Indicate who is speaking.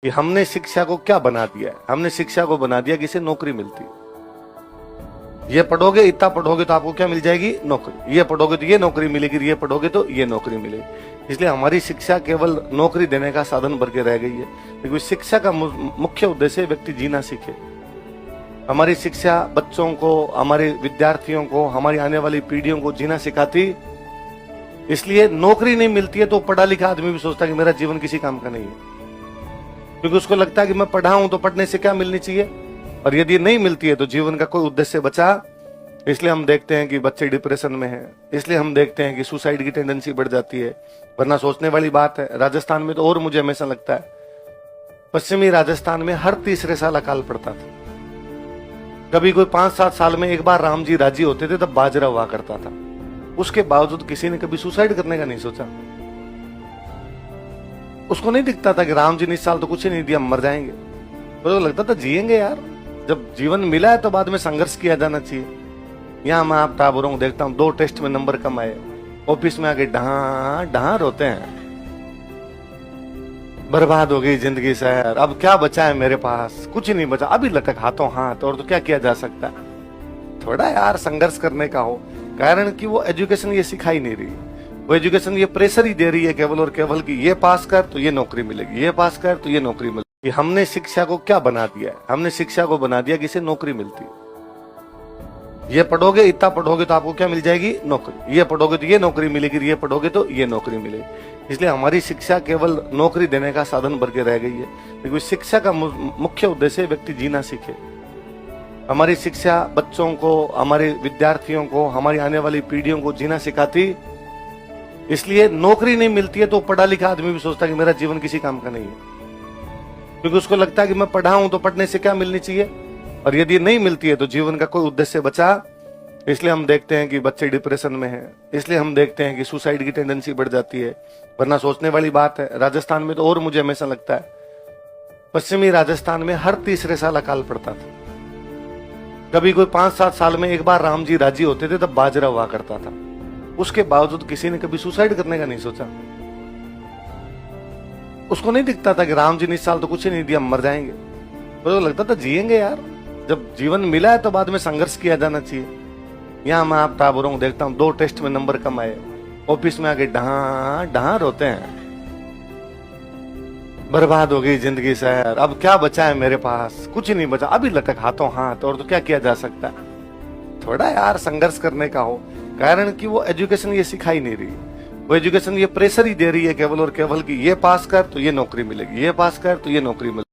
Speaker 1: कि हमने शिक्षा को क्या बना दिया है। हमने शिक्षा को बना दिया कि इसे नौकरी मिलती है। ये पढ़ोगे, इतना पढ़ोगे तो आपको क्या मिल जाएगी? नौकरी। ये पढ़ोगे तो ये नौकरी मिलेगी, ये पढ़ोगे तो ये नौकरी मिलेगी। इसलिए हमारी शिक्षा केवल नौकरी देने का साधन बन के रह गई है, क्योंकि शिक्षा का मुख्य उद्देश्य व्यक्ति जीना सीखे। हमारी शिक्षा बच्चों को, हमारे विद्यार्थियों को, हमारी आने वाली पीढ़ियों को जीना सिखाती। इसलिए नौकरी नहीं मिलती है तो पढ़ा लिखा आदमी भी सोचता है कि मेरा जीवन किसी काम का नहीं है, क्योंकि उसको लगता है कि मैं पढ़ा हूं तो पढ़ने से क्या मिलनी चाहिए, और यदि नहीं मिलती है तो जीवन का कोई उद्देश्य बचा। इसलिए हम देखते हैं कि बच्चे डिप्रेशन में हैं, इसलिए हम देखते हैं कि सुसाइड की टेंडेंसी बढ़ जाती है। वरना सोचने वाली बात है, राजस्थान में तो और मुझे हमेशा लगता है, पश्चिमी राजस्थान में हर तीसरे साल अकाल पड़ता था। कभी कोई 5-7 साल में एक बार राम जी राजी होते थे तब बाजरा हुआ करता था। उसके बावजूद किसी ने कभी सुसाइड करने का नहीं सोचा। उसको नहीं दिखता था कि राम जी ने इस साल तो कुछ ही नहीं दिया, मर जाएंगे। तो लगता था जिएंगे यार, जब जीवन मिला है तो बाद में संघर्ष किया जाना चाहिए। यहाँ मैं आप टाबरों को देखता हूँ, 2 टेस्ट में नंबर कम आए, ऑफिस में आके डहा डहा रोते हैं, बर्बाद हो गई जिंदगी सर, अब क्या बचा है मेरे पास? कुछ ही नहीं बचा, अभी लटक हाथों हाथ, और तो क्या किया जा सकता है? थोड़ा यार संघर्ष करने का हो, कारण कि वो एजुकेशन ये सिखाई नहीं रही। वो एजुकेशन ये प्रेशर ही दे रही है केवल और केवल कि ये पास कर तो ये नौकरी मिलेगी, ये पास कर तो ये नौकरी मिलेगी। हमने शिक्षा को क्या बना दिया है? हमने शिक्षा को बना दिया कि इसे नौकरी मिलती है। ये पढ़ोगे, इतना पढ़ोगे तो आपको क्या मिल जाएगी? नौकरी। ये पढ़ोगे तो ये नौकरी मिलेगी, ये पढ़ोगे तो ये नौकरी मिलेगी। इसलिए हमारी शिक्षा केवल नौकरी देने का साधन बन के रह गई है, क्योंकि शिक्षा का मुख्य उद्देश्य व्यक्ति जीना सीखे। हमारी शिक्षा बच्चों को, हमारे विद्यार्थियों को, हमारी आने वाली पीढ़ियों को जीना सिखाती। इसलिए नौकरी नहीं मिलती है तो पढ़ा लिखा आदमी भी सोचता है कि मेरा जीवन किसी काम का नहीं है, क्योंकि उसको लगता है कि मैं पढ़ा हूं तो पढ़ने से क्या मिलनी चाहिए, और यदि नहीं मिलती है तो जीवन का कोई उद्देश्य बचा। इसलिए हम देखते हैं कि बच्चे डिप्रेशन में हैं, इसलिए हम देखते हैं कि सुसाइड की टेंडेंसी बढ़ जाती है। वरना सोचने वाली बात है, राजस्थान में तो और मुझे हमेशा लगता है, पश्चिमी राजस्थान में हर तीसरे साल अकाल पड़ता था। कभी कोई 5-7 साल में एक बार राम जी राजी होते थे तब बाजरा हुआ करता था। उसके बावजूद किसी ने कभी सुसाइड करने का नहीं सोचा। उसको नहीं दिखता था कि राम जी ने इस साल तो कुछ ही नहीं दिया, मर जाएंगे। तो लगता था जिएंगे यार, जब जीवन मिला है तो बाद में संघर्ष किया जाना चाहिए। यहाँ मैं आप टाबरों को देखता हूँ, 2 टेस्ट में नंबर कम आए, ऑफिस में आके डहा डहा रोते हैं, बर्बाद हो गई जिंदगी सर, अब क्या बचा है मेरे पास? कुछ ही नहीं बचा, अभी लटक हाथों हाथ, और तो क्या किया जा सकता है? थोड़ा यार संघर्ष करने का हो, कारण कि वो एजुकेशन ये सिखाई नहीं रही। वो एजुकेशन ये प्रेशर ही दे रही है केवल और केवल कि ये पास कर तो ये नौकरी मिलेगी, ये पास कर तो ये नौकरी मिलेगी।